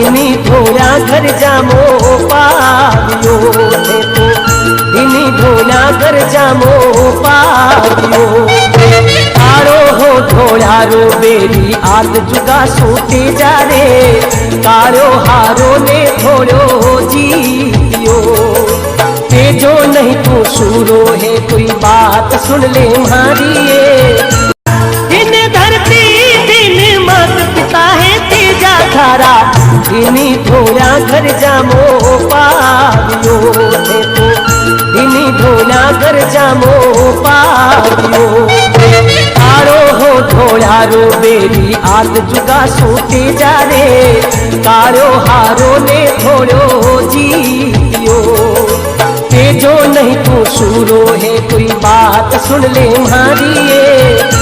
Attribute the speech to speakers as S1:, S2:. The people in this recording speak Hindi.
S1: इनी धोया घर जामो पावियो थे तो इनी धोया घर जामो पावियो कारो हो धोया रो बेरी आद जुगा सूटे जा रे कारो हारो ने थोड़ो जीतियो तेजो नहीं तू सूरो है कोई बात सुन ले मारी दिन धरती दिन मात पिता है तेजा धारा इनी धोया घर जामो पावियो थे तो इनी धोया घर जामो पावियो कारो हो धोया रो बेरी आद जुगा सूटे जा रे कारो हारो ने थोड़ो जीतियो तेजो नहीं तू सूरो है कोई बात सुन ले मारी